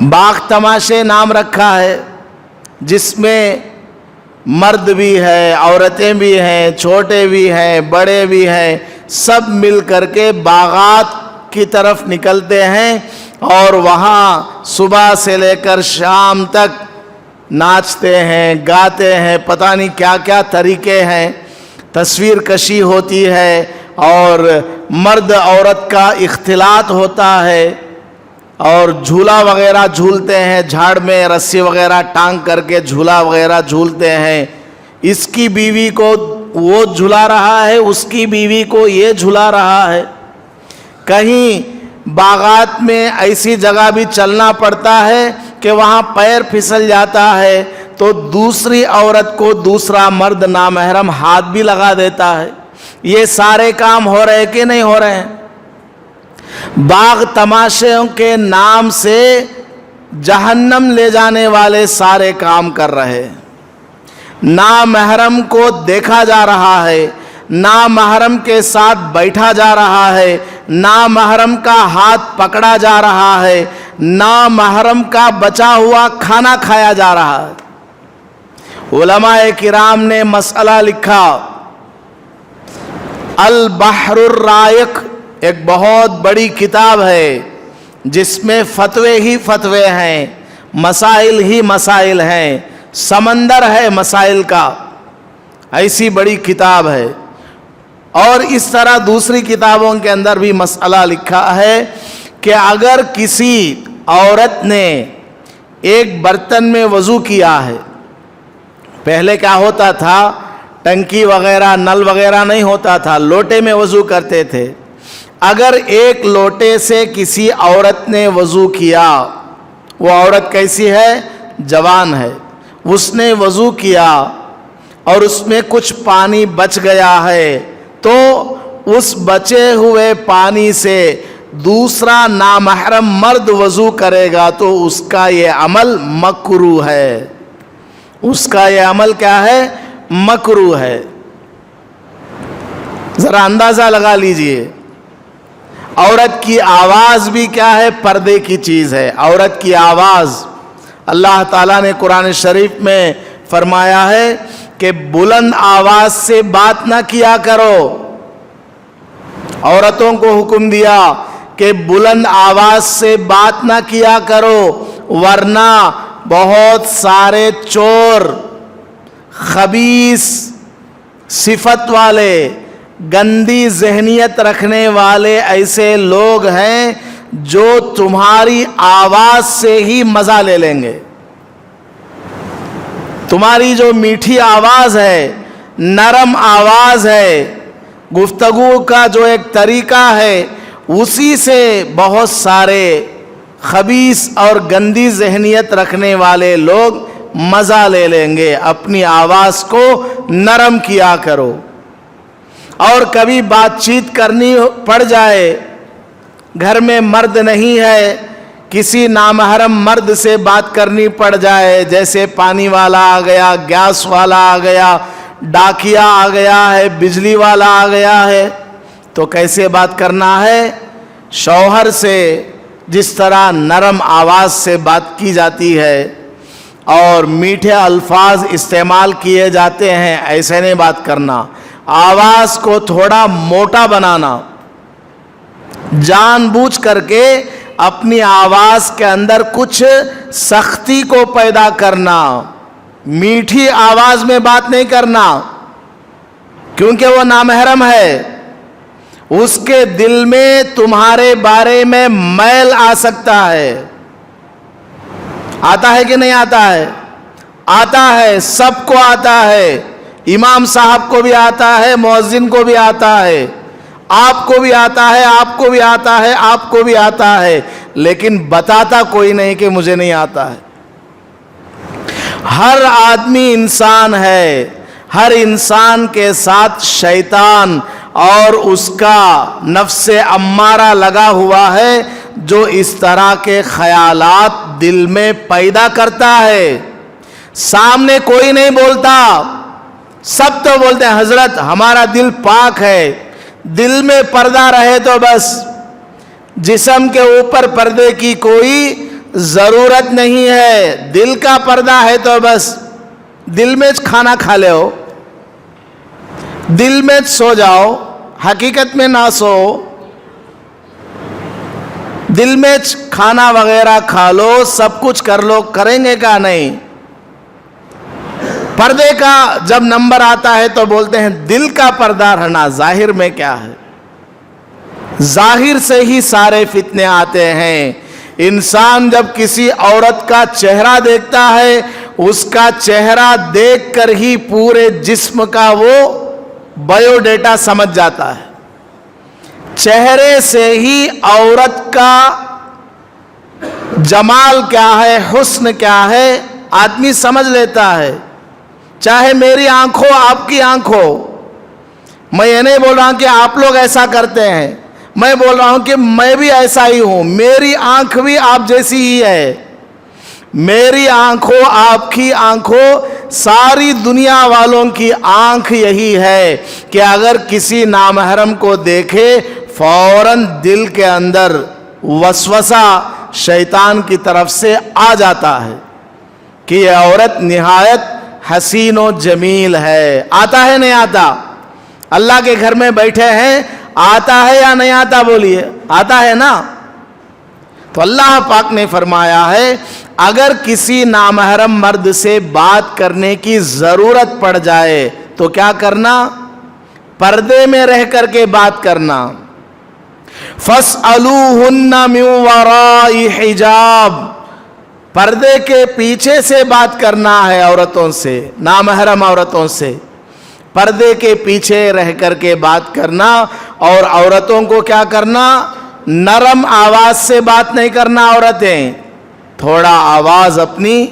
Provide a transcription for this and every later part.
باغ تماشے نام رکھا ہے، جس میں مرد بھی ہے، عورتیں بھی ہیں، چھوٹے بھی ہیں، بڑے بھی ہیں، سب مل کر کے باغات کی طرف نکلتے ہیں اور وہاں صبح سے لے کر شام تک ناچتے ہیں، گاتے ہیں، پتہ نہیں کیا کیا طریقے ہیں، تصویر کشی ہوتی ہے اور مرد عورت کا اختلاط ہوتا ہے اور جھولا وغیرہ جھولتے ہیں، جھاڑ میں رسی وغیرہ ٹانگ کر کے جھولا وغیرہ جھولتے ہیں، اس کی بیوی کو وہ جھلا رہا ہے، اس کی بیوی کو یہ جھلا رہا ہے۔ کہیں باغات میں ایسی جگہ بھی چلنا پڑتا ہے کہ وہاں پیر پھسل جاتا ہے تو دوسری عورت کو دوسرا مرد نامحرم ہاتھ بھی لگا دیتا ہے۔ یہ سارے کام ہو رہے کہ نہیں ہو رہے ہیں؟ باغ تماشوں کے نام سے جہنم لے جانے والے سارے کام کر رہے ہیں۔ نامحرم کو دیکھا جا رہا ہے، نامحرم کے ساتھ بیٹھا جا رہا ہے، نامحرم کا ہاتھ پکڑا جا رہا ہے، نامحرم کا بچا ہوا کھانا کھایا جا رہا ہے۔ علماء کرام نے مسئلہ لکھا، البحر الرائق ایک بہت بڑی کتاب ہے جس میں فتوے ہی فتوے ہیں، مسائل ہی مسائل ہیں، سمندر ہے مسائل کا، ایسی بڑی کتاب ہے۔ اور اس طرح دوسری کتابوں کے اندر بھی مسئلہ لکھا ہے کہ اگر کسی عورت نے ایک برتن میں وضو کیا ہے، پہلے کیا ہوتا تھا، ٹنکی وغیرہ نل وغیرہ نہیں ہوتا تھا، لوٹے میں وضو کرتے تھے، اگر ایک لوٹے سے کسی عورت نے وضو کیا، وہ عورت کیسی ہے، جوان ہے، اس نے وضو کیا اور اس میں کچھ پانی بچ گیا ہے، تو اس بچے ہوئے پانی سے دوسرا نامحرم مرد وضو کرے گا تو اس کا یہ عمل مکروہ ہے، اس کا یہ عمل کیا ہے، مکروہ ہے۔ ذرا اندازہ لگا لیجئے، عورت کی آواز بھی کیا ہے، پردے کی چیز ہے۔ عورت کی آواز اللہ تعالیٰ نے قرآن شریف میں فرمایا ہے کہ بلند آواز سے بات نہ کیا کرو، عورتوں کو حکم دیا کہ بلند آواز سے بات نہ کیا کرو، ورنہ بہت سارے چور، خبیث صفت والے، گندی ذہنیت رکھنے والے ایسے لوگ ہیں جو تمہاری آواز سے ہی مزہ لے لیں گے۔ تمہاری جو میٹھی آواز ہے، نرم آواز ہے، گفتگو کا جو ایک طریقہ ہے، اسی سے بہت سارے خبیث اور گندی ذہنیت رکھنے والے لوگ مزہ لے لیں گے۔ اپنی آواز کو نرم کیا کرو، اور کبھی بات چیت کرنی پڑ جائے، گھر میں مرد نہیں ہے، کسی نامحرم مرد سے بات کرنی پڑ جائے، جیسے پانی والا آ گیا، گیس والا آ گیا، ڈاکیا آ گیا ہے، بجلی والا آ گیا ہے، تو کیسے بات کرنا ہے؟ شوہر سے جس طرح نرم آواز سے بات کی جاتی ہے اور میٹھے الفاظ استعمال کیے جاتے ہیں، ایسے نہیں بات کرنا۔ آواز کو تھوڑا موٹا بنانا، جان بوجھ کر کے اپنی آواز کے اندر کچھ سختی کو پیدا کرنا، میٹھی آواز میں بات نہیں کرنا، کیونکہ وہ نامحرم ہے، اس کے دل میں تمہارے بارے میں میل آ سکتا ہے۔ آتا ہے کہ نہیں آتا ہے؟ آتا ہے، سب کو آتا ہے، امام صاحب کو بھی آتا ہے، مؤذن کو بھی آتا ہے، آپ کو بھی آتا ہے، آپ کو بھی آتا ہے، آپ کو بھی آتا ہے، لیکن بتاتا کوئی نہیں کہ مجھے نہیں آتا ہے۔ ہر آدمی انسان ہے، ہر انسان کے ساتھ شیطان اور اس کا نفس امارہ لگا ہوا ہے جو اس طرح کے خیالات دل میں پیدا کرتا ہے۔ سامنے کوئی نہیں بولتا، سب تو بولتے ہیں حضرت ہمارا دل پاک ہے، دل میں پردہ رہے تو بس، جسم کے اوپر پردے کی کوئی ضرورت نہیں ہے. دل کا پردہ ہے تو بس دل میں کھانا کھا لے ہو, دل میں سو جاؤ, حقیقت میں نہ سو. دل میں کھانا وغیرہ کھا لو, سب کچھ کر لو, کریں گے کا نہیں. پردے کا جب نمبر آتا ہے تو بولتے ہیں دل کا پردہ رہنا, ظاہر میں کیا ہے. ظاہر سے ہی سارے فتنے آتے ہیں. انسان جب کسی عورت کا چہرہ دیکھتا ہے, اس کا چہرہ دیکھ کر ہی پورے جسم کا وہ بایو ڈیٹا سمجھ جاتا ہے. چہرے سے ہی عورت کا جمال کیا ہے, حسن کیا ہے, آدمی سمجھ لیتا ہے. چاہے میری آنکھ ہو, آپ کی آنکھ ہو. میں یہ نہیں بول رہا ہوں کہ آپ لوگ ایسا کرتے ہیں, میں بول رہا ہوں کہ میں بھی ایسا ہی ہوں. میری آنکھ بھی آپ جیسی ہی ہے. میری آنکھ ہو, آپ کی آنکھ ہو, ساری دنیا والوں کی آنکھ یہی ہے کہ اگر کسی نامحرم کو دیکھے فوراً دل کے اندر وسوسہ شیطان کی طرف سے آ جاتا ہے کہ یہ عورت نہایت حسین و جمیل ہے. آتا ہے نہیں آتا؟ اللہ کے گھر میں بیٹھے ہیں, آتا ہے یا نہیں آتا؟ بولیے, آتا ہے نا. تو اللہ پاک نے فرمایا ہے اگر کسی نامحرم مرد سے بات کرنے کی ضرورت پڑ جائے تو کیا کرنا؟ پردے میں رہ کر کے بات کرنا. فَاسْأَلُوهُنَّ مِنْ وَرَاءِ حِجَابٍ, پردے کے پیچھے سے بات کرنا ہے عورتوں سے, نامحرم عورتوں سے. پردے کے پیچھے رہ کر کے بات کرنا. اور عورتوں کو کیا کرنا؟ نرم آواز سے بات نہیں کرنا. عورتیں تھوڑا آواز, اپنی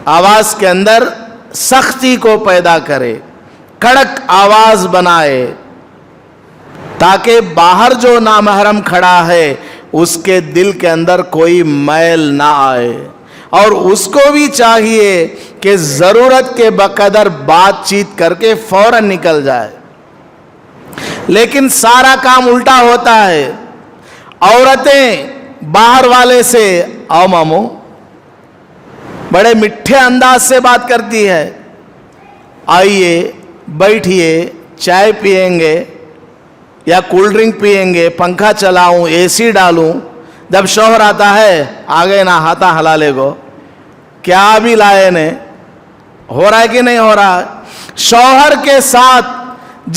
آواز کے اندر سختی کو پیدا کرے, کڑک آواز بنائے, تاکہ باہر جو نامحرم کھڑا ہے اس کے دل کے اندر کوئی میل نہ آئے. اور اس کو بھی چاہیے کہ ضرورت کے بقدر بات چیت کر کے فوراً نکل جائے. لیکن سارا کام الٹا ہوتا ہے. عورتیں باہر والے سے آؤ مامو, بڑے میٹھے انداز سے بات کرتی ہے. آئیے بیٹھیے, چائے پئیں گے یا کول ڈرنک پئیں گے, پنکھا چلاؤں, اے سی ڈالوں. جب شوہر آتا ہے آگے نہ ہاتھا ہلالے کو, کیا بھی لائے نے, ہو رہا ہے کہ نہیں ہو رہا؟ شوہر کے ساتھ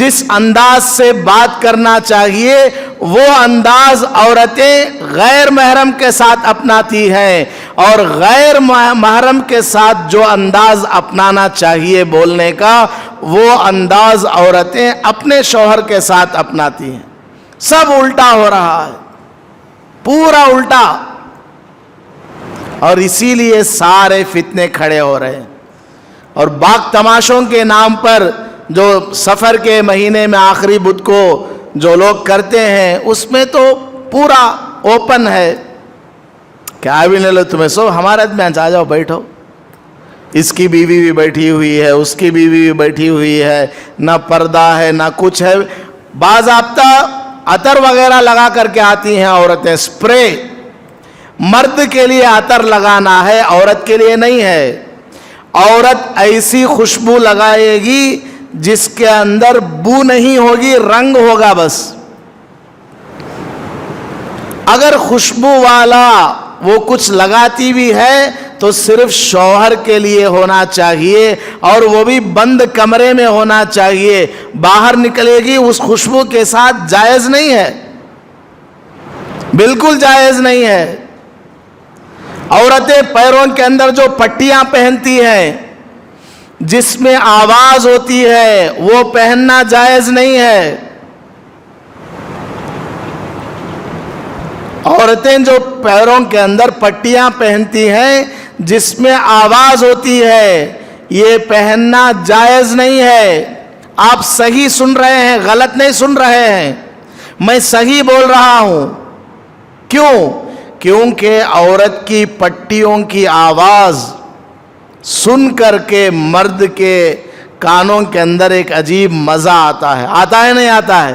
جس انداز سے بات کرنا چاہیے وہ انداز عورتیں غیر محرم کے ساتھ اپناتی ہیں, اور غیر محرم کے ساتھ جو انداز اپنانا چاہیے بولنے کا وہ انداز عورتیں اپنے شوہر کے ساتھ اپناتی ہیں. سب الٹا ہو رہا ہے, پورا الٹا. اور اسی لیے سارے فتنے کھڑے ہو رہے ہیں. اور باغ تماشوں کے نام پر جو سفر کے مہینے میں آخری بدھ کو جو لوگ کرتے ہیں اس میں تو پورا اوپن ہے. کیا بھی نہیں لو تمہیں, سو ہمارے میں آ جاؤ بیٹھو. اس کی بیوی بھی بیٹھی ہوئی ہے, اس کی بیوی بھی بیٹھی ہوئی ہے, نہ پردہ ہے نہ کچھ ہے. باضابطہ عطر وغیرہ لگا کر کے آتی ہیں عورتیں, سپرے. مرد کے لیے عطر لگانا ہے, عورت کے لیے نہیں ہے. عورت ایسی خوشبو لگائے گی جس کے اندر بو نہیں ہوگی, رنگ ہوگا بس. اگر خوشبو والا وہ کچھ لگاتی بھی ہے تو صرف شوہر کے لیے ہونا چاہیے, اور وہ بھی بند کمرے میں ہونا چاہیے. باہر نکلے گی اس خوشبو کے ساتھ, جائز نہیں ہے, بالکل جائز نہیں ہے. عورتیں پیروں کے اندر جو پٹیاں پہنتی ہیں جس میں آواز ہوتی ہے وہ پہننا جائز نہیں ہے. عورتیں جو پیروں کے اندر پٹیاں پہنتی ہیں جس میں آواز ہوتی ہے یہ پہننا جائز نہیں ہے. آپ صحیح سن رہے ہیں, غلط نہیں سن رہے ہیں, میں صحیح بول رہا ہوں. کیوں؟ کیونکہ عورت کی پٹیوں کی آواز سن کر کے مرد کے کانوں کے اندر ایک عجیب مزہ آتا ہے. آتا ہے نہیں آتا ہے؟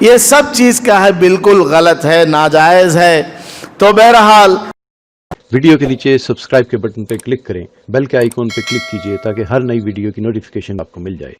یہ سب چیز کیا ہے بالکل غلط ہے, ناجائز ہے. تو بہرحال ویڈیو کے نیچے سبسکرائب کے بٹن پہ کلک کریں, بیل کے آئیکن پہ کلک کیجئے تاکہ ہر نئی ویڈیو کی نوٹیفیکیشن آپ کو مل جائے.